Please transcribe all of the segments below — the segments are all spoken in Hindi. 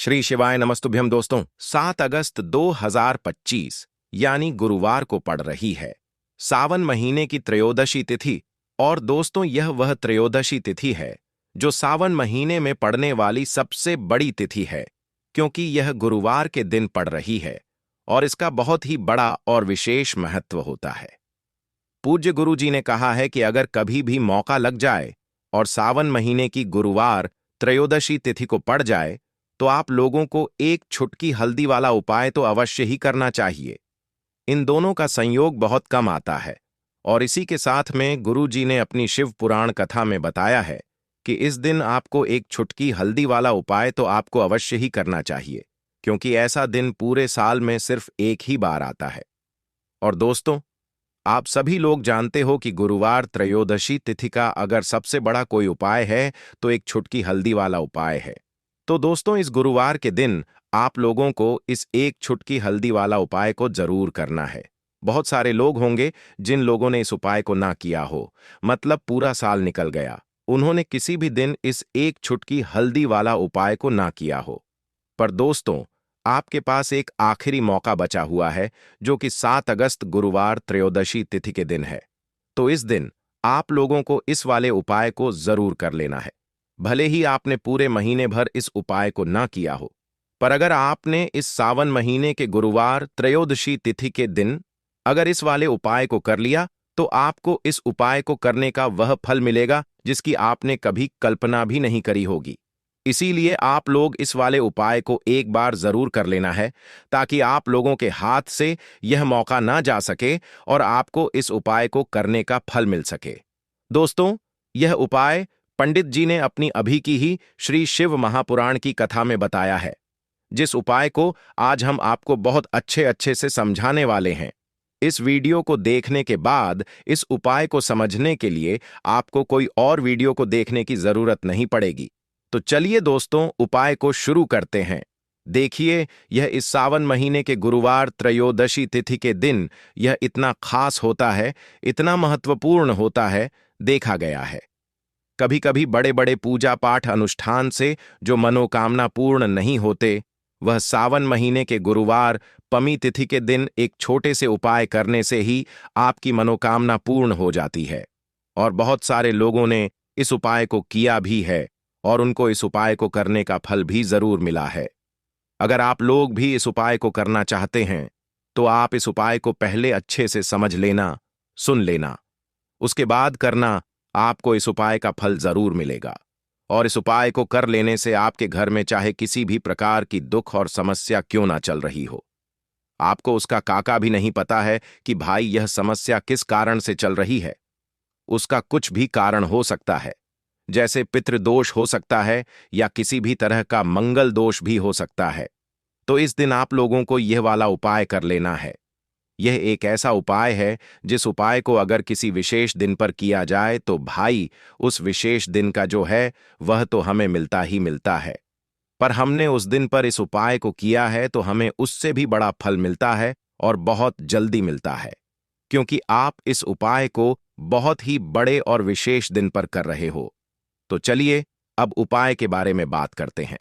श्री शिवाय नमस्तुभ्यम दोस्तों। 7 अगस्त 2025 यानी गुरुवार को पड़ रही है सावन महीने की त्रयोदशी तिथि। और दोस्तों, यह वह त्रयोदशी तिथि है जो सावन महीने में पड़ने वाली सबसे बड़ी तिथि है, क्योंकि यह गुरुवार के दिन पड़ रही है और इसका बहुत ही बड़ा और विशेष महत्व होता है। पूज्य गुरु जी ने कहा है कि अगर कभी भी मौका लग जाए और सावन महीने की गुरुवार त्रयोदशी तिथि को पड़ जाए तो आप लोगों को एक छुटकी हल्दी वाला उपाय तो अवश्य ही करना चाहिए। इन दोनों का संयोग बहुत कम आता है और इसी के साथ में गुरु जी ने अपनी शिव पुराण कथा में बताया है कि इस दिन आपको एक छुटकी हल्दी वाला उपाय तो आपको अवश्य ही करना चाहिए, क्योंकि ऐसा दिन पूरे साल में सिर्फ एक ही बार आता है। और दोस्तों, आप सभी लोग जानते हो कि गुरुवार त्रयोदशी तिथि का अगर सबसे बड़ा कोई उपाय है तो एक छुटकी हल्दी वाला उपाय है। तो दोस्तों, इस गुरुवार के दिन आप लोगों को इस एक छुटकी हल्दी वाला उपाय को जरूर करना है। बहुत सारे लोग होंगे जिन लोगों ने इस उपाय को ना किया हो, मतलब पूरा साल निकल गया, उन्होंने किसी भी दिन इस एक छुटकी हल्दी वाला उपाय को ना किया हो। पर दोस्तों, आपके पास एक आखिरी मौका बचा हुआ है, जो कि 7 अगस्त गुरुवार त्रयोदशी तिथि के दिन है। तो इस दिन आप लोगों को इस वाले उपाय को जरूर कर लेना है। भले ही आपने पूरे महीने भर इस उपाय को ना किया हो, पर अगर आपने इस सावन महीने के गुरुवार त्रयोदशी तिथि के दिन अगर इस वाले उपाय को कर लिया तो आपको इस उपाय को करने का वह फल मिलेगा जिसकी आपने कभी कल्पना भी नहीं करी होगी। इसीलिए आप लोग इस वाले उपाय को एक बार जरूर कर लेना है, ताकि आप लोगों के हाथ से यह मौका ना जा सके और आपको इस उपाय को करने का फल मिल सके। दोस्तों, यह उपाय पंडित जी ने अपनी अभी की ही श्री शिव महापुराण की कथा में बताया है, जिस उपाय को आज हम आपको बहुत अच्छे से समझाने वाले हैं। इस वीडियो को देखने के बाद इस उपाय को समझने के लिए आपको कोई और वीडियो को देखने की जरूरत नहीं पड़ेगी। तो चलिए दोस्तों, उपाय को शुरू करते हैं। देखिए, यह इस सावन महीने के गुरुवार त्रयोदशी तिथि के दिन यह इतना खास होता है, इतना महत्वपूर्ण होता है, देखा गया है। कभी कभी बड़े बड़े पूजा पाठ अनुष्ठान से जो मनोकामना पूर्ण नहीं होते, वह सावन महीने के गुरुवार पमी तिथि के दिन एक छोटे से उपाय करने से ही आपकी मनोकामना पूर्ण हो जाती है। और बहुत सारे लोगों ने इस उपाय को किया भी है और उनको इस उपाय को करने का फल भी जरूर मिला है। अगर आप लोग भी इस उपाय को करना चाहते हैं तो आप इस उपाय को पहले अच्छे से समझ लेना, सुन लेना, उसके बाद करना। आपको इस उपाय का फल जरूर मिलेगा और इस उपाय को कर लेने से आपके घर में चाहे किसी भी प्रकार की दुख और समस्या क्यों ना चल रही हो, आपको उसका काका भी नहीं पता है कि भाई यह समस्या किस कारण से चल रही है। उसका कुछ भी कारण हो सकता है, जैसे पितृदोष हो सकता है या किसी भी तरह का मंगल दोष भी हो सकता है। तो इस दिन आप लोगों को यह वाला उपाय कर लेना है। यह एक ऐसा उपाय है जिस उपाय को अगर किसी विशेष दिन पर किया जाए तो भाई उस विशेष दिन का जो है वह तो हमें मिलता ही मिलता है। पर हमने उस दिन पर इस उपाय को किया है तो हमें उससे भी बड़ा फल मिलता है और बहुत जल्दी मिलता है, क्योंकि आप इस उपाय को बहुत ही बड़े और विशेष दिन पर कर रहे हो। तो चलिए अब उपाय के बारे में बात करते हैं,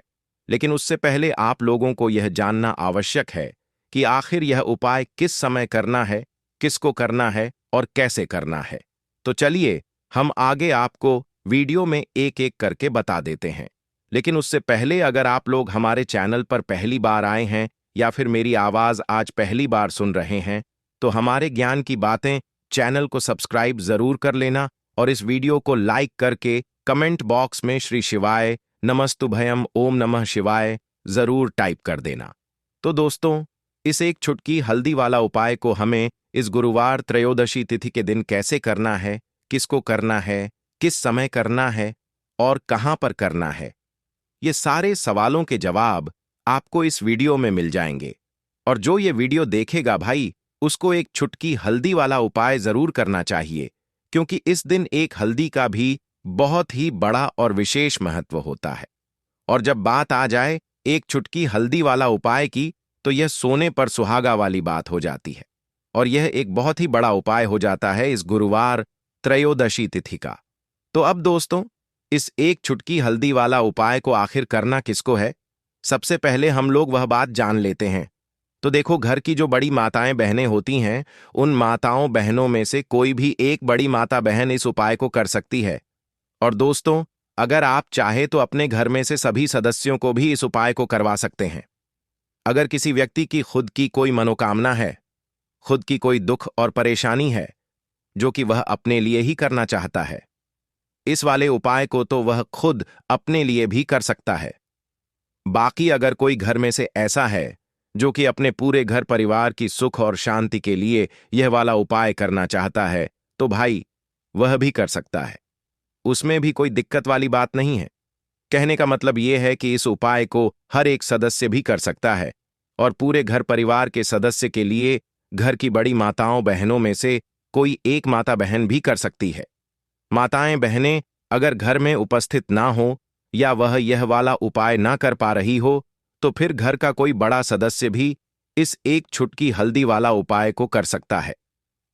लेकिन उससे पहले आप लोगों को यह जानना आवश्यक है कि आखिर यह उपाय किस समय करना है, किसको करना है और कैसे करना है। तो चलिए हम आगे आपको वीडियो में एक एक करके बता देते हैं। लेकिन उससे पहले अगर आप लोग हमारे चैनल पर पहली बार आए हैं या फिर मेरी आवाज आज पहली बार सुन रहे हैं, तो हमारे ज्ञान की बातें चैनल को सब्सक्राइब जरूर कर लेना और इस वीडियो को लाइक करके कमेंट बॉक्स में श्री शिवाय नमस्तुभयम ओम नमः शिवाय जरूर टाइप कर देना। तो दोस्तों, इस एक छुटकी हल्दी वाला उपाय को हमें इस गुरुवार त्रयोदशी तिथि के दिन कैसे करना है, किसको करना है, किस समय करना है और कहां पर करना है, ये सारे सवालों के जवाब आपको इस वीडियो में मिल जाएंगे। और जो ये वीडियो देखेगा भाई, उसको एक छुटकी हल्दी वाला उपाय जरूर करना चाहिए, क्योंकि इस दिन एक हल्दी का भी बहुत ही बड़ा और विशेष महत्व होता है। और जब बात आ जाए एक छुटकी हल्दी वाला उपाय की, तो यह सोने पर सुहागा वाली बात हो जाती है और यह एक बहुत ही बड़ा उपाय हो जाता है इस गुरुवार त्रयोदशी तिथि का। तो अब दोस्तों, इस एक छुटकी हल्दी वाला उपाय को आखिर करना किसको है, सबसे पहले हम लोग वह बात जान लेते हैं। तो देखो, घर की जो बड़ी माताएं बहनें होती हैं, उन माताओं बहनों में से कोई भी एक बड़ी माता बहन इस उपाय को कर सकती है। और दोस्तों, अगर आप चाहे तो अपने घर में से सभी सदस्यों को भी इस उपाय को करवा सकते हैं। अगर किसी व्यक्ति की खुद की कोई मनोकामना है, खुद की कोई दुख और परेशानी है जो कि वह अपने लिए ही करना चाहता है, इस वाले उपाय को तो वह खुद अपने लिए भी कर सकता है। बाकी अगर कोई घर में से ऐसा है जो कि अपने पूरे घर परिवार की सुख और शांति के लिए यह वाला उपाय करना चाहता है, तो भाई वह भी कर सकता है। उसमें भी कोई दिक्कत वाली बात नहीं है। कहने का मतलब यह है कि इस उपाय को हर एक सदस्य भी कर सकता है और पूरे घर परिवार के सदस्य के लिए घर की बड़ी माताओं बहनों में से कोई एक माता बहन भी कर सकती है। माताएं बहनें अगर घर में उपस्थित ना हो या वह यह वाला उपाय ना कर पा रही हो, तो फिर घर का कोई बड़ा सदस्य भी इस एक छुटकी हल्दी वाला उपाय को कर सकता है।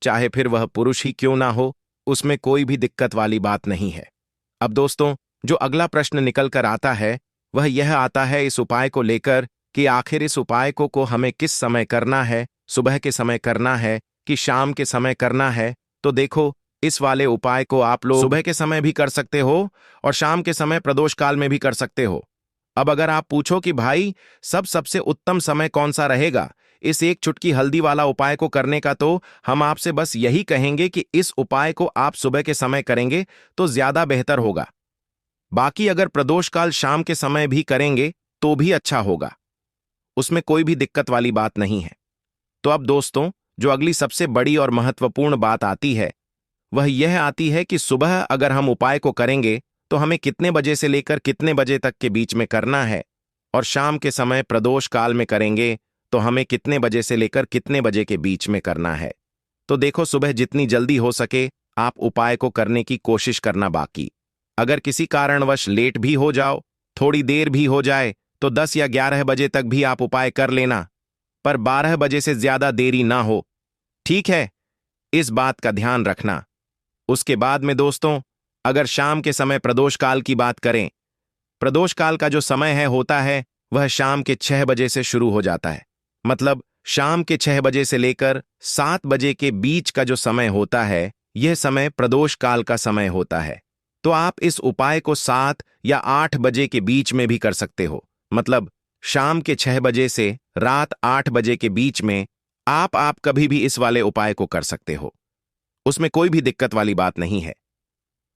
चाहे फिर वह पुरुष ही क्यों ना हो, उसमें कोई भी दिक्कत वाली बात नहीं है। अब दोस्तों, जो अगला प्रश्न निकल कर आता है वह यह आता है इस उपाय को लेकर कि आखिर इस उपाय को हमें किस समय करना है, सुबह के समय करना है कि शाम के समय करना है। तो देखो, इस वाले उपाय को आप लोग सुबह के समय भी कर सकते हो और शाम के समय प्रदोष काल में भी कर सकते हो। अब अगर आप पूछो कि भाई सबसे उत्तम समय कौन सा रहेगा इस एक चुटकी हल्दी वाला उपाय को करने का, तो हम आपसे बस यही कहेंगे कि इस उपाय को आप सुबह के समय करेंगे तो ज्यादा बेहतर होगा। बाकी अगर प्रदोष काल शाम के समय भी करेंगे तो भी अच्छा होगा, उसमें कोई भी दिक्कत वाली बात नहीं है। तो अब दोस्तों, जो अगली सबसे बड़ी और महत्वपूर्ण बात आती है वह यह आती है कि सुबह अगर हम उपाय को करेंगे तो हमें कितने बजे से लेकर कितने बजे तक के बीच में करना है, और शाम के समय प्रदोष काल में करेंगे तो हमें कितने बजे से लेकर कितने बजे के बीच में करना है। तो देखो, सुबह जितनी जल्दी हो सके आप उपाय को करने की कोशिश करना। बाकी अगर किसी कारणवश लेट भी हो जाओ, थोड़ी देर भी हो जाए, तो 10 या 11 बजे तक भी आप उपाय कर लेना, पर 12 बजे से ज्यादा देरी ना हो, ठीक है? इस बात का ध्यान रखना। उसके बाद में दोस्तों, अगर शाम के समय प्रदोष काल की बात करें, प्रदोष काल का जो समय है होता है वह शाम के 6 बजे से शुरू हो जाता है। मतलब शाम के 6 बजे से लेकर 7 बजे के बीच का जो समय होता है, यह समय प्रदोष काल का समय होता है। तो आप इस उपाय को 7 या 8 बजे के बीच में भी कर सकते हो। मतलब शाम के 6 बजे से रात 8 बजे के बीच में आप कभी भी इस वाले उपाय को कर सकते हो, उसमें कोई भी दिक्कत वाली बात नहीं है।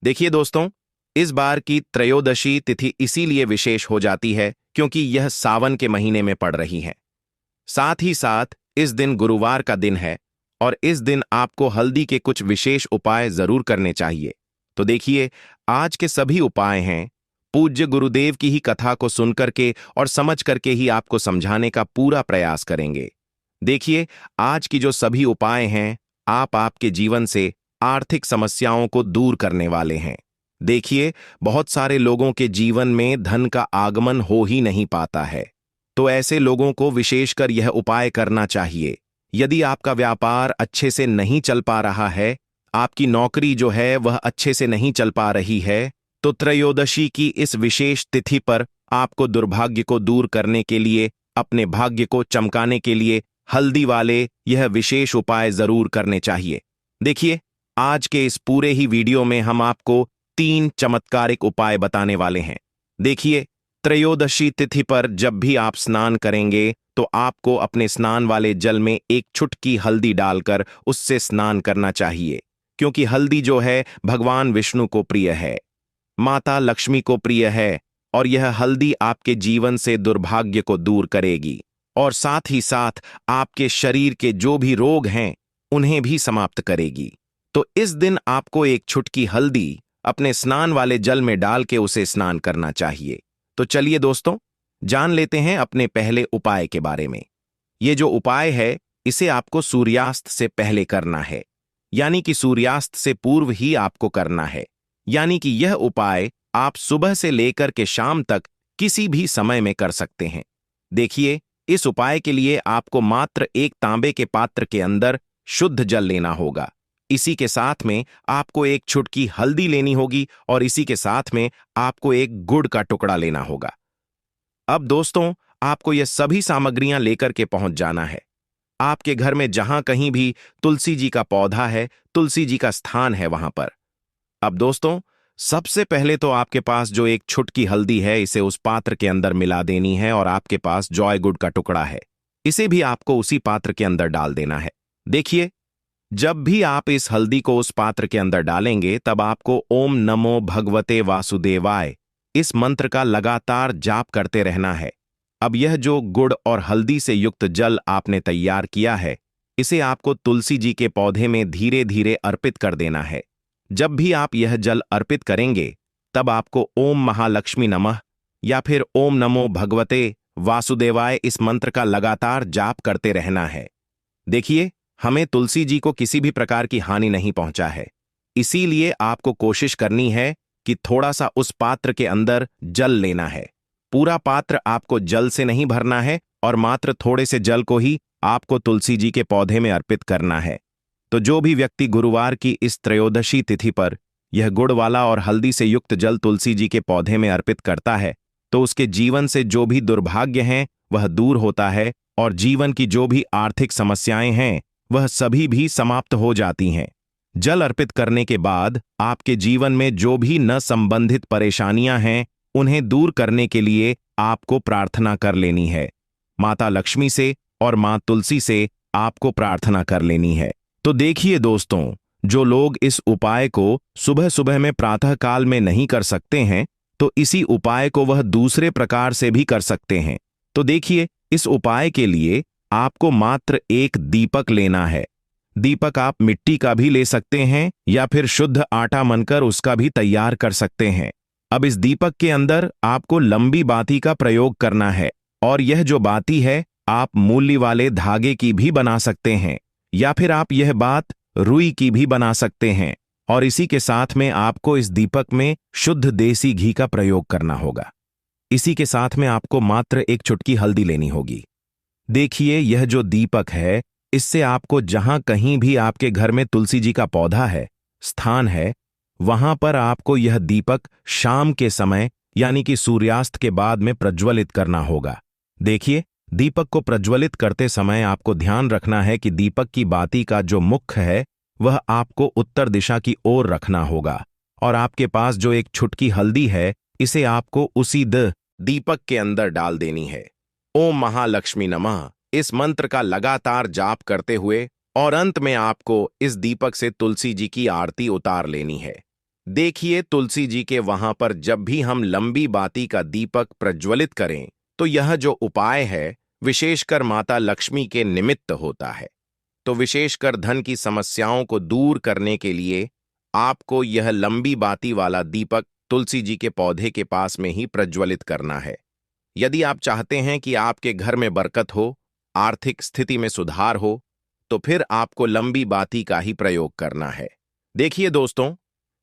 देखिए दोस्तों, इस बार की त्रयोदशी तिथि इसीलिए विशेष हो जाती है क्योंकि यह सावन के महीने में पड़ रही है। साथ ही साथ इस दिन गुरुवार का दिन है और इस दिन आपको हल्दी के कुछ विशेष उपाय जरूर करने चाहिए। तो देखिए, आज के सभी उपाय हैं पूज्य गुरुदेव की ही कथा को सुनकर के और समझ करके ही आपको समझाने का पूरा प्रयास करेंगे। देखिए, आज की जो सभी उपाय हैं आपके जीवन से आर्थिक समस्याओं को दूर करने वाले हैं। देखिए, बहुत सारे लोगों के जीवन में धन का आगमन हो ही नहीं पाता है, तो ऐसे लोगों को विशेषकर यह उपाय करना चाहिए। यदि आपका व्यापार अच्छे से नहीं चल पा रहा है, आपकी नौकरी जो है वह अच्छे से नहीं चल पा रही है, तो त्रयोदशी की इस विशेष तिथि पर आपको दुर्भाग्य को दूर करने के लिए, अपने भाग्य को चमकाने के लिए हल्दी वाले यह विशेष उपाय जरूर करने चाहिए। देखिए, आज के इस पूरे ही वीडियो में हम आपको 3 चमत्कारिक उपाय बताने वाले हैं। देखिए, त्रयोदशी तिथि पर जब भी आप स्नान करेंगे तो आपको अपने स्नान वाले जल में एक चुटकी हल्दी डालकर उससे स्नान करना चाहिए, क्योंकि हल्दी जो है भगवान विष्णु को प्रिय है, माता लक्ष्मी को प्रिय है, और यह हल्दी आपके जीवन से दुर्भाग्य को दूर करेगी और साथ ही साथ आपके शरीर के जो भी रोग हैं उन्हें भी समाप्त करेगी। तो इस दिन आपको एक चुटकी हल्दी अपने स्नान वाले जल में डाल के उसे स्नान करना चाहिए। तो चलिए दोस्तों, जान लेते हैं अपने पहले उपाय के बारे में। ये जो उपाय है इसे आपको सूर्यास्त से पहले करना है, यानी कि सूर्यास्त से पूर्व ही आपको करना है। यानी कि यह उपाय आप सुबह से लेकर के शाम तक किसी भी समय में कर सकते हैं। देखिए, इस उपाय के लिए आपको मात्र एक तांबे के पात्र के अंदर शुद्ध जल लेना होगा। इसी के साथ में आपको एक चुटकी हल्दी लेनी होगी और इसी के साथ में आपको एक गुड़ का टुकड़ा लेना होगा। अब दोस्तों, आपको ये सभी सामग्रियां लेकर के पहुंच जाना है। आपके घर में जहां कहीं भी तुलसी जी का पौधा है, तुलसी जी का स्थान है वहां पर। अब दोस्तों, सबसे पहले तो आपके पास जो एक छुटकी हल्दी है, इसे उस पात्र के अंदर मिला देनी है, और आपके पास जॉय गुड का टुकड़ा है, इसे भी आपको उसी पात्र के अंदर डाल देना है। देखिए, जब भी आप इस हल्दी को उस पात्र के अंदर डालेंगे, तब आपको ओम नमो भगवते वासुदेवाय इस मंत्र का लगातार जाप करते रहना है। अब यह जो गुड़ और हल्दी से युक्त जल आपने तैयार किया है, इसे आपको तुलसी जी के पौधे में धीरे धीरे अर्पित कर देना है। जब भी आप यह जल अर्पित करेंगे, तब आपको ओम महालक्ष्मी नमः या फिर ओम नमो भगवते वासुदेवाय इस मंत्र का लगातार जाप करते रहना है। देखिए, हमें तुलसी जी को किसी भी प्रकार की हानि नहीं पहुंचा है, इसीलिए आपको कोशिश करनी है कि थोड़ा सा उस पात्र के अंदर जल लेना है। पूरा पात्र आपको जल से नहीं भरना है, और मात्र थोड़े से जल को ही आपको तुलसी जी के पौधे में अर्पित करना है। तो जो भी व्यक्ति गुरुवार की इस त्रयोदशी तिथि पर यह गुड़ वाला और हल्दी से युक्त जल तुलसी जी के पौधे में अर्पित करता है, तो उसके जीवन से जो भी दुर्भाग्य हैं वह दूर होता है, और जीवन की जो भी आर्थिक समस्याएं हैं वह सभी भी समाप्त हो जाती हैं। जल अर्पित करने के बाद आपके जीवन में जो भी न संबंधित परेशानियां हैं, उन्हें दूर करने के लिए आपको प्रार्थना कर लेनी है। माता लक्ष्मी से और मां तुलसी से आपको प्रार्थना कर लेनी है। तो देखिए दोस्तों, जो लोग इस उपाय को सुबह सुबह में प्रातः काल में नहीं कर सकते हैं, तो इसी उपाय को वह दूसरे प्रकार से भी कर सकते हैं। तो देखिए, इस उपाय के लिए आपको मात्र एक दीपक लेना है। दीपक आप मिट्टी का भी ले सकते हैं, या फिर शुद्ध आटा मनकर उसका भी तैयार कर सकते हैं। अब इस दीपक के अंदर आपको लंबी बाती का प्रयोग करना है, और यह जो बाती है आप मूल्य वाले धागे की भी बना सकते हैं, या फिर आप यह बात रुई की भी बना सकते हैं। और इसी के साथ में आपको इस दीपक में शुद्ध देसी घी का प्रयोग करना होगा। इसी के साथ में आपको मात्र एक चुटकी हल्दी लेनी होगी। देखिए, यह जो दीपक है, इससे आपको जहां कहीं भी आपके घर में तुलसी जी का पौधा है, स्थान है, वहां पर आपको यह दीपक शाम के समय यानी कि सूर्यास्त के बाद में प्रज्वलित करना होगा। देखिए, दीपक को प्रज्वलित करते समय आपको ध्यान रखना है कि दीपक की बाती का जो मुख है वह आपको उत्तर दिशा की ओर रखना होगा, और आपके पास जो एक छुटकी हल्दी है, इसे आपको उसी दीपक के अंदर डाल देनी है। ओम महालक्ष्मी नमः इस मंत्र का लगातार जाप करते हुए, और अंत में आपको इस दीपक से तुलसी जी की आरती उतार लेनी है। देखिए, तुलसी जी के वहां पर जब भी हम लंबी बाती का दीपक प्रज्वलित करें, तो यह जो उपाय है विशेषकर माता लक्ष्मी के निमित्त होता है। तो विशेषकर धन की समस्याओं को दूर करने के लिए आपको यह लंबी बाती वाला दीपक तुलसी जी के पौधे के पास में ही प्रज्वलित करना है। यदि आप चाहते हैं कि आपके घर में बरकत हो, आर्थिक स्थिति में सुधार हो, तो फिर आपको लंबी बाती का ही प्रयोग करना है। देखिए दोस्तों,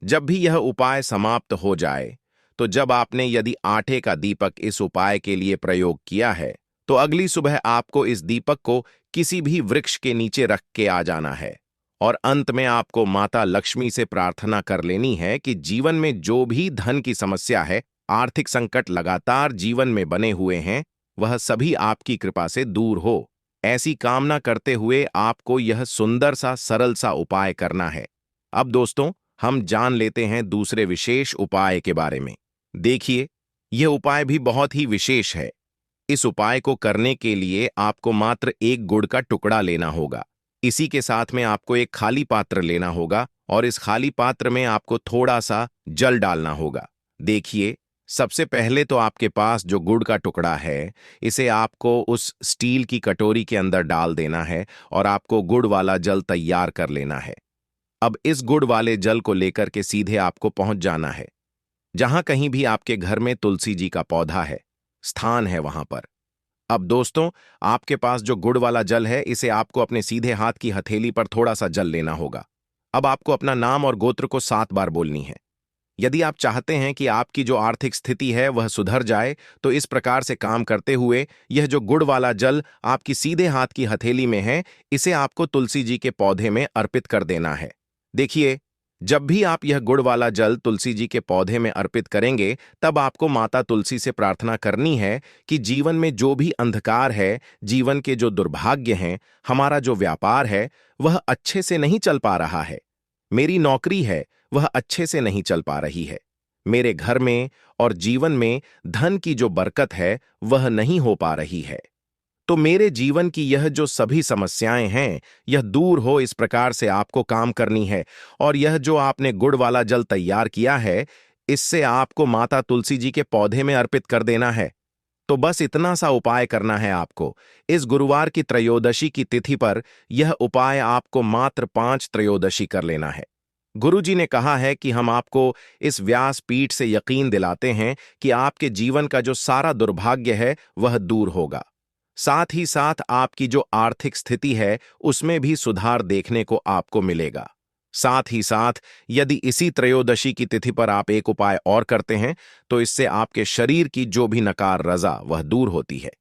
जब भी यह उपाय समाप्त हो जाए, तो जब आपने यदि आटे का दीपक इस उपाय के लिए प्रयोग किया है, तो अगली सुबह आपको इस दीपक को किसी भी वृक्ष के नीचे रख के आ जाना है, और अंत में आपको माता लक्ष्मी से प्रार्थना कर लेनी है कि जीवन में जो भी धन की समस्या है, आर्थिक संकट लगातार जीवन में बने हुए हैं, वह सभी आपकी कृपा से दूर हो। ऐसी कामना करते हुए आपको यह सुंदर सा सरल सा उपाय करना है। अब दोस्तों, हम जान लेते हैं दूसरे विशेष उपाय के बारे में। देखिए, यह उपाय भी बहुत ही विशेष है। इस उपाय को करने के लिए आपको मात्र एक गुड़ का टुकड़ा लेना होगा। इसी के साथ में आपको एक खाली पात्र लेना होगा, और इस खाली पात्र में आपको थोड़ा सा जल डालना होगा। देखिए, सबसे पहले तो आपके पास जो गुड़ का टुकड़ा है, इसे आपको उस स्टील की कटोरी के अंदर डाल देना है, और आपको गुड़ वाला जल तैयार कर लेना है। अब इस गुड़ वाले जल को लेकर के सीधे आपको पहुंच जाना है जहां कहीं भी आपके घर में तुलसी जी का पौधा है, स्थान है वहां पर। अब दोस्तों, आपके पास जो गुड़ वाला जल है, इसे आपको अपने सीधे हाथ की हथेली पर थोड़ा सा जल लेना होगा। अब आपको अपना नाम और गोत्र को 7 बार बोलनी है। यदि आप चाहते हैं कि आपकी जो आर्थिक स्थिति है वह सुधर जाए, तो इस प्रकार से काम करते हुए यह जो गुड़ वाला जल आपकी सीधे हाथ की हथेली में है, इसे आपको तुलसी जी के पौधे में अर्पित कर देना है। देखिए, जब भी आप यह गुड़ वाला जल तुलसी जी के पौधे में अर्पित करेंगे, तब आपको माता तुलसी से प्रार्थना करनी है कि जीवन में जो भी अंधकार है, जीवन के जो दुर्भाग्य हैं, हमारा जो व्यापार है वह अच्छे से नहीं चल पा रहा है, मेरी नौकरी है वह अच्छे से नहीं चल पा रही है, मेरे घर में और जीवन में धन की जो बरकत है वह नहीं हो पा रही है, तो मेरे जीवन की यह जो सभी समस्याएं हैं यह दूर हो, इस प्रकार से आपको काम करनी है। और यह जो आपने गुड़ वाला जल तैयार किया है, इससे आपको माता तुलसी जी के पौधे में अर्पित कर देना है। तो बस इतना सा उपाय करना है आपको। इस गुरुवार की त्रयोदशी की तिथि पर यह उपाय आपको मात्र 5 त्रयोदशी कर लेना है। गुरु जी ने कहा है कि हम आपको इस व्यास पीठ से यकीन दिलाते हैं कि आपके जीवन का जो सारा दुर्भाग्य है वह दूर होगा। साथ ही साथ आपकी जो आर्थिक स्थिति है उसमें भी सुधार देखने को आपको मिलेगा। साथ ही साथ यदि इसी त्रयोदशी की तिथि पर आप एक उपाय और करते हैं तो इससे आपके शरीर की जो भी नकार रजा वह दूर होती है।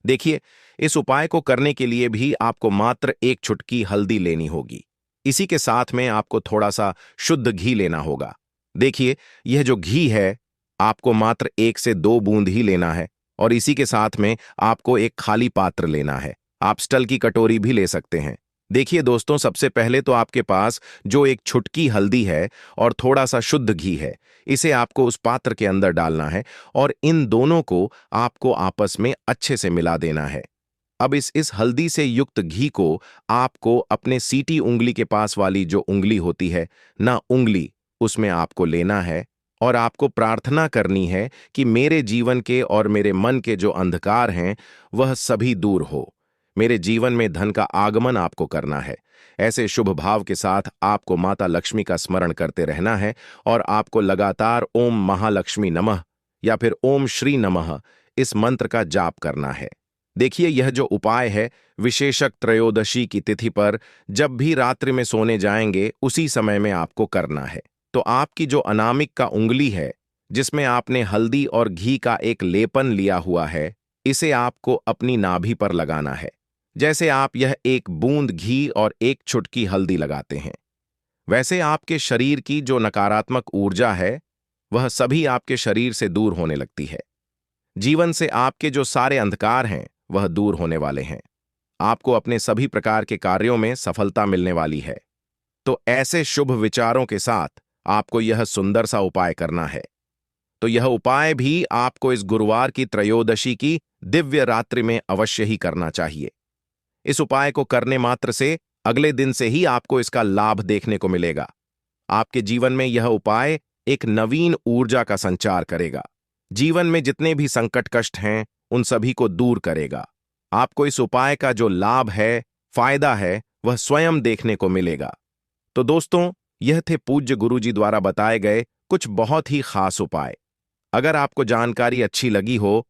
देखिए, इस उपाय को करने के लिए भी आपको मात्र एक चुटकी हल्दी लेनी होगी। इसी के साथ में आपको थोड़ा सा शुद्ध घी लेना होगा। देखिए, यह जो घी है आपको मात्र 1 से 2 बूंद ही लेना है और इसी के साथ में आपको एक खाली पात्र लेना है। आप स्टील की कटोरी भी ले सकते हैं। देखिए दोस्तों, सबसे पहले तो आपके पास जो एक छुटकी हल्दी है और थोड़ा सा शुद्ध घी है, इसे आपको उस पात्र के अंदर डालना है और इन दोनों को आपको आपस में अच्छे से मिला देना है। अब इस हल्दी से युक्त घी को आपको अपने सीटी उंगली के पास वाली जो उंगली होती है ना, उंगली, उसमें आपको लेना है और आपको प्रार्थना करनी है कि मेरे जीवन के और मेरे मन के जो अंधकार हैं वह सभी दूर हो। मेरे जीवन में धन का आगमन आपको करना है। ऐसे शुभ भाव के साथ आपको माता लक्ष्मी का स्मरण करते रहना है और आपको लगातार ओम महालक्ष्मी नमः या फिर ओम श्री नमः इस मंत्र का जाप करना है। देखिए, यह जो उपाय है विशेषक त्रयोदशी की तिथि पर जब भी रात्रि में सोने जाएंगे उसी समय में आपको करना है। तो आपकी जो अनामिक का उंगली है जिसमें आपने हल्दी और घी का एक लेपन लिया हुआ है, इसे आपको अपनी नाभि पर लगाना है, जैसे आप यह 1 बूंद घी और 1 चुटकी हल्दी लगाते हैं। वैसे आपके शरीर की जो नकारात्मक ऊर्जा है वह सभी आपके शरीर से दूर होने लगती है। जीवन से आपके जो सारे अंधकार हैं वह दूर होने वाले हैं। आपको अपने सभी प्रकार के कार्यों में सफलता मिलने वाली है। तो ऐसे शुभ विचारों के साथ आपको यह सुंदर सा उपाय करना है। तो यह उपाय भी आपको इस गुरुवार की त्रयोदशी की दिव्य रात्रि में अवश्य ही करना चाहिए। इस उपाय को करने मात्र से अगले दिन से ही आपको इसका लाभ देखने को मिलेगा। आपके जीवन में यह उपाय एक नवीन ऊर्जा का संचार करेगा। जीवन में जितने भी संकट कष्ट हैं उन सभी को दूर करेगा। आपको इस उपाय का जो लाभ है, फायदा है, वह स्वयं देखने को मिलेगा। तो दोस्तों, यह थे पूज्य गुरु जी द्वारा बताए गए कुछ बहुत ही खास उपाय। अगर आपको जानकारी अच्छी लगी हो